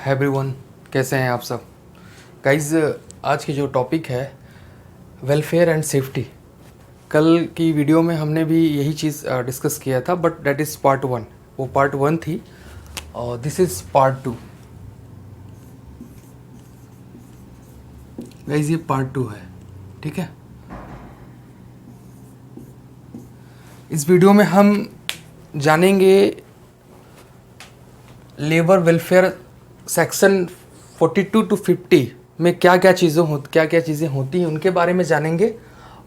है एवरीवन, कैसे हैं आप सब गाइज। आज की जो टॉपिक है वेलफेयर एंड सेफ्टी, कल की वीडियो में हमने भी यही चीज़ डिस्कस किया था, बट दैट इज़ पार्ट 1। वो पार्ट 1 थी और दिस इज़ पार्ट 2। गाइज ये पार्ट 2 है, ठीक है। इस वीडियो में हम जानेंगे लेबर वेलफेयर सेक्शन 42 to 50 में क्या क्या चीज़ें होती हैं उनके बारे में जानेंगे,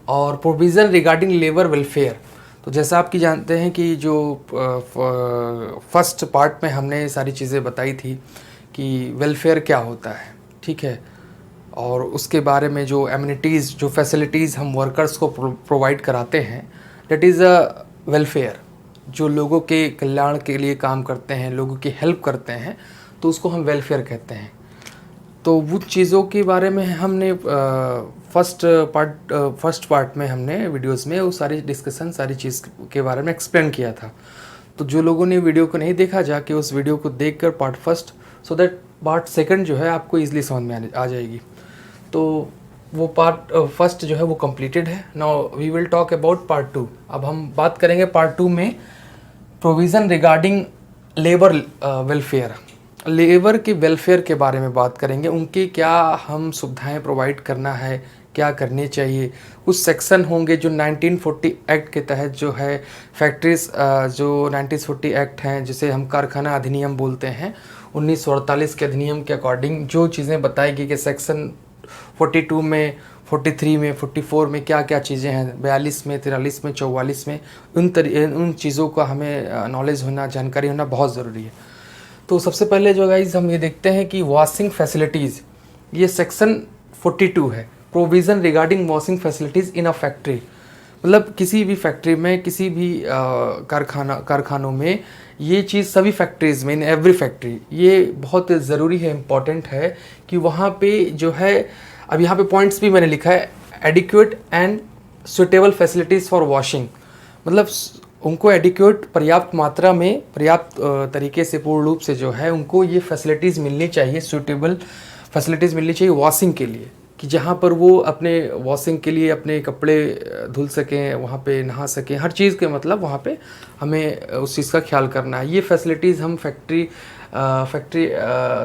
और प्रोविज़न रिगार्डिंग लेबर वेलफेयर। तो जैसा आपकी जानते हैं कि जो फर्स्ट पार्ट में हमने सारी चीज़ें बताई थी कि वेलफेयर क्या होता है, ठीक है, और उसके बारे में जो एमिनिटीज़, जो फैसिलिटीज़ हम वर्कर्स को प्रोवाइड कराते हैं, दैट इज़ अ वेलफेयर। जो लोगों के कल्याण के लिए काम करते हैं, लोगों की हेल्प करते हैं, तो उसको हम वेलफेयर कहते हैं। तो वो चीज़ों के बारे में हमने फर्स्ट पार्ट में हमने वीडियोस में वो सारी डिस्कशन, सारी चीज़ के बारे में एक्सप्लेन किया था। तो जो लोगों ने वीडियो को नहीं देखा, जाके उस वीडियो को देखकर part first, so that part second जो है आपको ईजिली समझ में आ जाएगी। तो वो पार्ट फर्स्ट जो है वो कंप्लीटेड है। Now we will talk about part 2। अब हम बात करेंगे पार्ट 2 में provision regarding labour welfare. Labour के वेलफेयर के बारे में बात करेंगे, उनकी क्या हम सुविधाएं प्रोवाइड करना है, क्या करने चाहिए। कुछ सेक्शन होंगे जो 1940 एक्ट के तहत जो है फैक्ट्रीज, जो 1940 एक्ट हैं जिसे हम कारखाना अधिनियम बोलते हैं, 1948 के अधिनियम के अकॉर्डिंग जो चीज़ें बताई गई कि सेक्शन 42 में, 43 में, 44 में क्या क्या चीज़ें हैं, 42 में, 43 में, 44 में, उन चीज़ों का हमें नॉलेज होना, जानकारी होना बहुत ज़रूरी है। तो सबसे पहले जो गाइज हम ये देखते हैं कि वॉशिंग फैसिलिटीज़, ये सेक्शन 42 है, provision regarding washing facilities in a factory. मतलब किसी भी फैक्ट्री में, किसी भी कारखानों में, ये चीज़ सभी फैक्ट्रीज़ में, इन एवरी फैक्ट्री, ये बहुत ज़रूरी है, इम्पॉर्टेंट है कि वहाँ पे जो है, अब यहाँ पे पॉइंट्स भी मैंने लिखा है, adequate and suitable facilities for washing. मतलब उनको एडिक्वेट, पर्याप्त मात्रा में, पर्याप्त तरीके से, पूर्ण रूप से जो है उनको ये फैसिलिटीज़ मिलनी चाहिए, सूटेबल फैसिलिटीज़ मिलनी चाहिए वॉशिंग के लिए, कि जहाँ पर वो अपने वॉशिंग के लिए अपने कपड़े धुल सकें, वहाँ पे नहा सकें, हर चीज़ के मतलब वहाँ पे हमें उस चीज़ का ख्याल करना है। ये फैसिलिटीज़ हम फैक्ट्री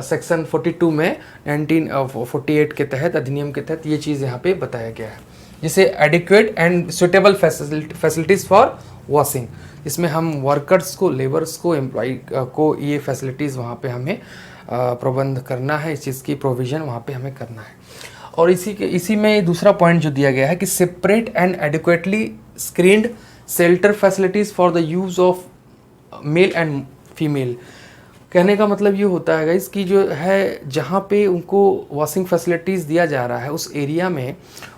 सेक्शन 42 में 1948 के तहत, अधिनियम के तहत ये चीज़ यहाँ पे बताया गया है, जिसे adequate and suitable facilities for washing, इसमें हम वर्कर्स को, लेबर्स को, एम्प्लॉय को ये फैसिलिटीज़ वहाँ पे हमें प्रबंध करना है, इस चीज़ की प्रोविज़न वहाँ पे हमें करना है। और इसी में दूसरा पॉइंट जो दिया गया है कि separate and adequately screened shelter facilities for the use of male and female. कहने का मतलब ये होता है गाइस कि जो है, जहाँ पे उनको वॉशिंग फैसिलिटीज़ दिया जा रहा है, उस एरिया में,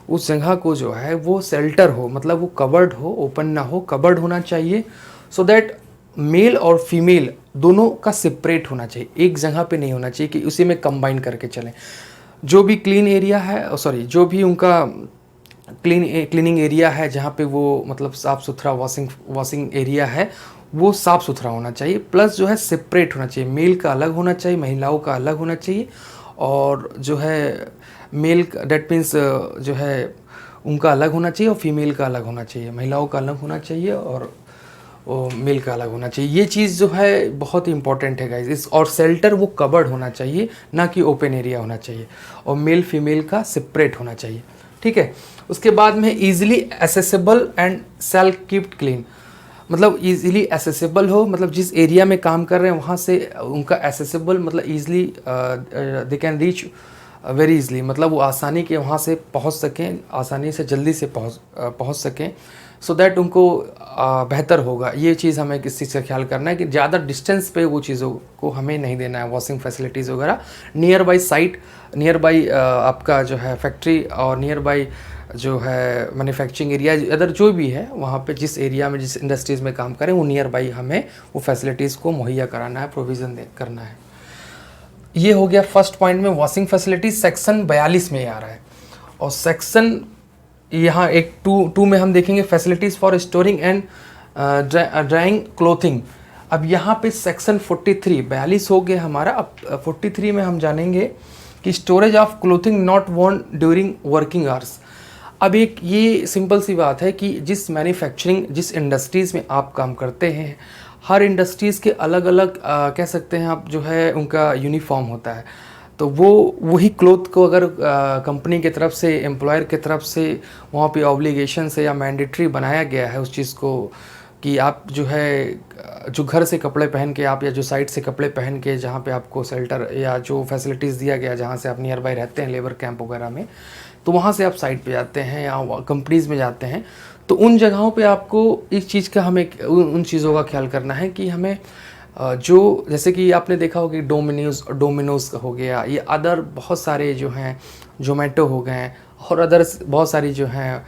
उस जगह को जो है वो शेल्टर हो, मतलब वो कवर्ड हो, ओपन ना हो, कवर्ड होना चाहिए, सो दैट मेल और फीमेल दोनों का सेपरेट होना चाहिए, एक जगह पे नहीं होना चाहिए कि उसी में कंबाइन करके चलें। जो भी क्लीन एरिया है, जो भी उनका क्लीनिंग एरिया है, जहाँ पे वो मतलब साफ़ सुथरा वॉशिंग एरिया है, वो साफ़ सुथरा होना चाहिए, प्लस जो है सेपरेट होना चाहिए, मेल का अलग होना चाहिए, महिलाओं का अलग होना चाहिए, और जो है मेल डेट मीन्स जो है उनका अलग होना चाहिए, और फीमेल का अलग होना चाहिए, महिलाओं का अलग होना चाहिए, और मेल का अलग होना चाहिए। ये चीज़ जो है बहुत ही इंपॉर्टेंट है गाइज। और शेल्टर वो कवर्ड होना चाहिए, ना कि ओपन एरिया होना चाहिए, और मेल फीमेल का सेपरेट होना चाहिए, ठीक है। उसके बाद में easily accessible and shall keeped clean. मतलब ईजिली एसेसिबल हो, मतलब जिस एरिया में काम कर रहे हैं वहाँ से उनका एसेसिबल, मतलब easily they can reach very easily, मतलब वो आसानी के वहाँ से पहुँच सकें, आसानी से जल्दी से पहुँच सकें, सो दैट उनको बेहतर होगा। ये चीज़ हमें किस चीज़ का ख्याल करना है कि ज़्यादा डिस्टेंस पे वो चीज़ों को हमें नहीं देना है, वॉशिंग फैसिलिटीज़ वगैरह। Near by site, near by आपका जो है फैक्ट्री, और नियर बाई जो है मैन्युफैक्चरिंग एरिया, अदर जो भी है वहाँ पे, जिस एरिया में, जिस इंडस्ट्रीज़ में काम करें, वो नियर बाई हमें वो फैसिलिटीज़ को मुहैया कराना है, प्रोविज़न करना है। ये हो गया फर्स्ट पॉइंट में वॉशिंग फैसिलिटीज, सेक्शन 42 में आ रहा है। और सेक्शन यहाँ टू में हम देखेंगे facilities for storing and drawing clothing. अब यहाँ पे सेक्शन 43 42 हो गया हमारा। अब 43 में हम जानेंगे कि storage of clothing not worn during working hours. अब एक ये सिंपल सी बात है कि जिस मैन्युफैक्चरिंग जिस इंडस्ट्रीज़ में आप काम करते हैं, हर इंडस्ट्रीज़ के अलग अलग कह सकते हैं आप जो है उनका यूनिफॉर्म होता है। तो वो वही क्लोथ को अगर कंपनी की तरफ से एम्प्लॉयर की तरफ से वहाँ पे ऑब्लिगेशन से या मैंडेटरी बनाया गया है उस चीज़ को कि आप जो है जो घर से कपड़े पहन के आप या जो साइट से कपड़े पहन के जहाँ पे आपको शेल्टर या जो फैसिलिटीज़ दिया गया जहाँ से आप नियर बाई रहते हैं लेबर कैंप वगैरह में, तो वहाँ से आप साइट पे जाते हैं या कंपनीज़ में जाते हैं, तो उन जगहों पे आपको इस चीज़ का हमें उन चीज़ों का ख्याल करना है कि हमें जो जैसे कि आपने देखा होगा कि डोमिनोज़ हो गया, ये अदर बहुत सारे जो हैं जोमेटो हो गए और अदर्स बहुत सारी जो हैं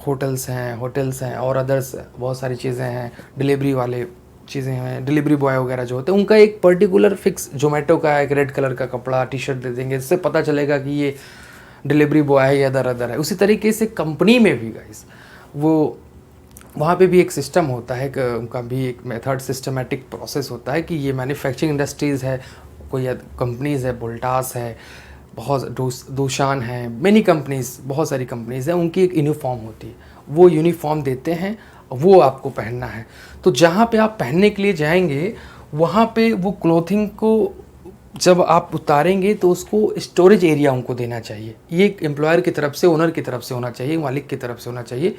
होटल्स हैं और अदर्स बहुत सारी चीज़ें हैं, डिलीवरी वाले चीज़ें हैं, डिलीवरी बॉय वगैरह जो होते हैं उनका एक पर्टिकुलर फिक्स जोमेटो का एक रेड कलर का कपड़ा टी शर्ट दे देंगे, इससे पता चलेगा कि ये डिलीवरी बॉय है या अदर है। उसी तरीके से कंपनी में भी गाइस वो वहाँ पे भी एक सिस्टम होता है, उनका भी एक मेथड सिस्टमेटिक प्रोसेस होता है कि ये मैन्युफैक्चरिंग इंडस्ट्रीज़ है, कोई कंपनीज़ है, वोल्टास है, बहुत दूशान है, मेनी कंपनीज़, बहुत सारी कंपनीज़ हैं, उनकी एक यूनिफॉर्म होती है, वो यूनिफॉर्म देते हैं, वो आपको पहनना है। तो जहाँ पे आप पहनने के लिए जाएंगे वहाँ पे वो क्लोथिंग को जब आप उतारेंगे तो उसको स्टोरेज एरिया उनको देना चाहिए। ये एक एम्प्लॉयर की तरफ से, ओनर की तरफ से होना चाहिए, मालिक की तरफ से होना चाहिए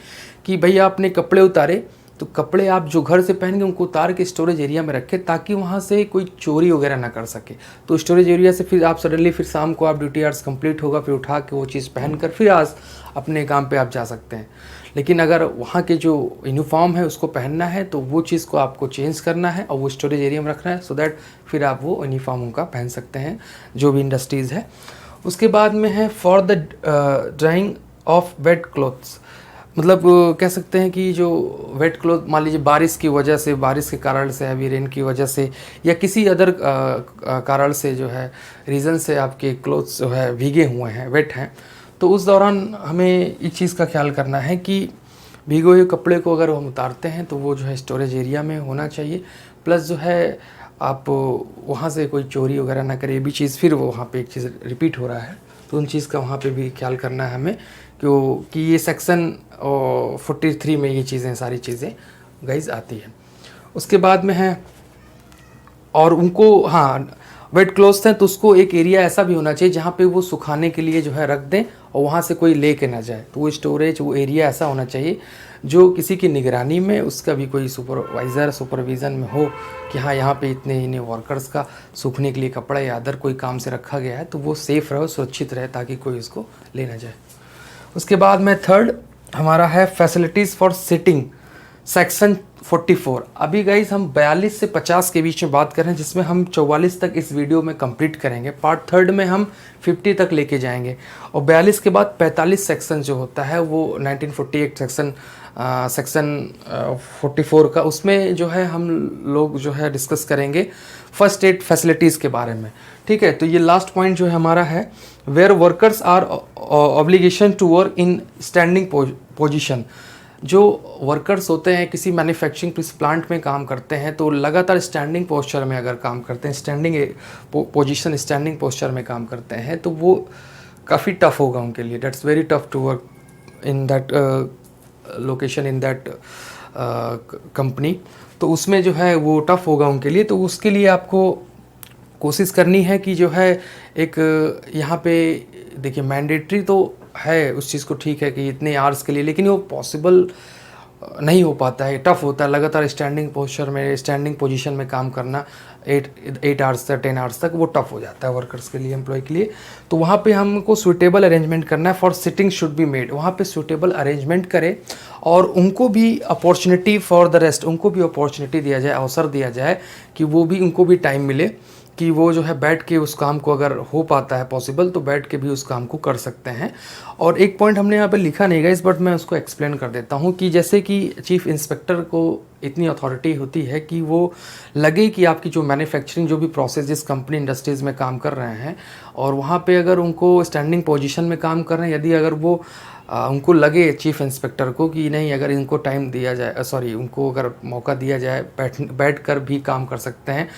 कि भैया आपने कपड़े उतारे तो कपड़े आप जो घर से पहनेंगे उनको उतार के स्टोरेज एरिया में रखें ताकि वहाँ से कोई चोरी वगैरह ना कर सके। तो स्टोरेज एरिया से फिर आप सडनली फिर शाम को आप ड्यूटी आवर्स कंप्लीट होगा, फिर उठा के वो चीज़ पहन कर फिर आज अपने काम पे आप जा सकते हैं। लेकिन अगर वहाँ के जो यूनिफॉर्म है उसको पहनना है तो वो चीज़ को आपको चेंज करना है और वो स्टोरेज एरिया में रखना है, सो दैट फिर आप वो यूनिफॉर्म उनका पहन सकते हैं जो भी इंडस्ट्रीज़ है। उसके बाद में है for the drying of wet clothes, मतलब कह सकते हैं कि जो वेट क्लोथ मान लीजिए बारिश की वजह से, बारिश के कारण से, अभी रेन की वजह से या किसी अदर कारण से जो है रीज़न से आपके क्लोथ्स जो है भीगे हुए हैं, वेट हैं, तो उस दौरान हमें इस चीज़ का ख्याल करना है कि भीगे हुए कपड़े को अगर हम उतारते हैं तो वो जो है स्टोरेज एरिया में होना चाहिए। प्लस जो है आप वहाँ से कोई चोरी वगैरह ना करे, ये भी चीज़ फिर वो वहाँ पे एक चीज़ रिपीट हो रहा है, तो उन चीज़ का वहाँ पे भी ख्याल करना है हमें, क्योंकि ये सेक्शन 43 में ये चीज़ें सारी चीज़ें गाइस आती है। उसके बाद में है और उनको वेट क्लोथ्स हैं तो उसको एक एरिया ऐसा भी होना चाहिए जहाँ पे वो सुखाने के लिए जो है रख दें और वहाँ से कोई ले के ना जाए, तो वो स्टोरेज वो एरिया ऐसा होना चाहिए जो किसी की निगरानी में, उसका भी कोई सुपरविज़न में हो कि हाँ यहाँ पे इतने वर्कर्स का सूखने के लिए कपड़ा या अदर कोई काम से रखा गया है, तो वो सेफ़ रहे, सुरक्षित रहे ताकि कोई उसको ले ना जाए। उसके बाद में थर्ड हमारा है फैसिलिटीज़ फॉर सिटिंग, सेक्शन 44। अभी गाइस हम 42 से 50 के बीच में बात कर रहे हैं, जिसमें हम 44 तक इस वीडियो में कंप्लीट करेंगे। पार्ट थर्ड में हम 50 तक लेके जाएंगे और 42 के बाद 45 सेक्शन जो होता है वो 1948 सेक्शन 44 का, उसमें जो है हम लोग जो है डिस्कस करेंगे फर्स्ट एड फैसिलिटीज़ के बारे में। ठीक है, तो ये लास्ट पॉइंट जो है हमारा है where workers are obligation to work in standing position. जो वर्कर्स होते हैं किसी मैन्युफैक्चरिंग प्लांट में काम करते हैं तो लगातार स्टैंडिंग पोस्चर में अगर काम करते हैं, स्टैंडिंग पोस्चर में काम करते हैं, तो वो काफ़ी टफ होगा उनके लिए। That's very tough to work in that location, in that company, तो उसमें जो है वो टफ होगा उनके लिए। तो उसके लिए आपको कोशिश करनी है कि जो है एक यहाँ पे देखिए मैंडेटरी तो है उस चीज़ को, ठीक है कि इतने आवर्स के लिए, लेकिन वो पॉसिबल नहीं हो पाता है, टफ़ होता है लगातार स्टैंडिंग पोस्चर में, स्टैंडिंग पोजीशन में काम करना 8 आवर्स तक 10 आवर्स तक, वो टफ़ हो जाता है वर्कर्स के लिए, एम्प्लॉय के लिए। तो वहाँ पे हमको सूटेबल अरेंजमेंट करना है, for sitting should be made, वहाँ पे सूटेबल अरेंजमेंट करें और उनको भी अपॉर्चुनिटी फॉर द रेस्ट, उनको भी अपॉर्चुनिटी दिया जाए, अवसर दिया जाए कि वो भी, उनको भी टाइम मिले कि वो जो है बैठ के उस काम को, अगर हो पाता है पॉसिबल तो बैठ के भी उस काम को कर सकते हैं। और एक पॉइंट हमने यहाँ पे लिखा नहीं गाइस, बट मैं उसको एक्सप्लेन कर देता हूँ कि जैसे कि चीफ इंस्पेक्टर को इतनी अथॉरिटी होती है कि वो लगे कि आपकी जो मैन्युफैक्चरिंग जो भी प्रोसेस जिस कंपनी इंडस्ट्रीज़ में काम कर रहे हैं और वहाँ पे अगर उनको स्टैंडिंग पोजीशन में काम कर रहे हैं, यदि अगर वो उनको लगे चीफ इंस्पेक्टर को कि नहीं, अगर इनको टाइम दिया जाए, उनको अगर मौका दिया जाए, बैठ कर भी काम कर सकते हैं,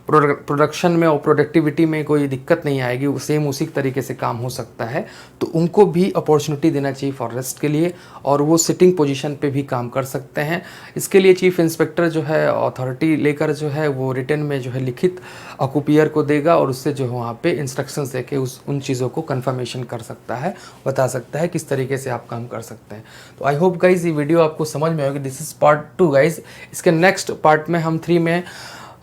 प्रोडक्शन में और प्रोडक्टिविटी में कोई दिक्कत नहीं आएगी, वो सेम उसी तरीके से काम हो सकता है, तो उनको भी अपॉर्चुनिटी देना चाहिए फॉरेस्ट के लिए, और वो सिटिंग पोजीशन पे भी काम कर सकते हैं। इसके लिए चीफ इंस्पेक्टर जो है अथॉरिटी लेकर जो है वो रिटन में जो है लिखित ऑक्यूपियर को देगा, और उससे जो है वहाँ पे इंस्ट्रक्शंस देके उन चीज़ों को कंफर्मेशन कर सकता है, बता सकता है किस तरीके से आप काम कर सकते हैं। तो आई होप गाइज ये वीडियो आपको समझ में होगी। This is part 2 guys. इसके नेक्स्ट पार्ट में हम 3 में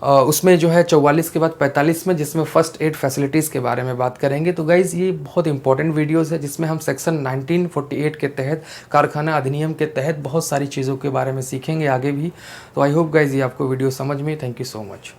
उसमें जो है 44 के बाद 45 में, जिसमें फर्स्ट एड फैसिलिटीज़ के बारे में बात करेंगे। तो गाइज़ ये बहुत इंपॉर्टेंट वीडियोस है, जिसमें हम सेक्शन 1948 के तहत, कारखाना अधिनियम के तहत बहुत सारी चीज़ों के बारे में सीखेंगे आगे भी। तो आई होप गाइज़ ये आपको वीडियो समझ में। Thank you so much.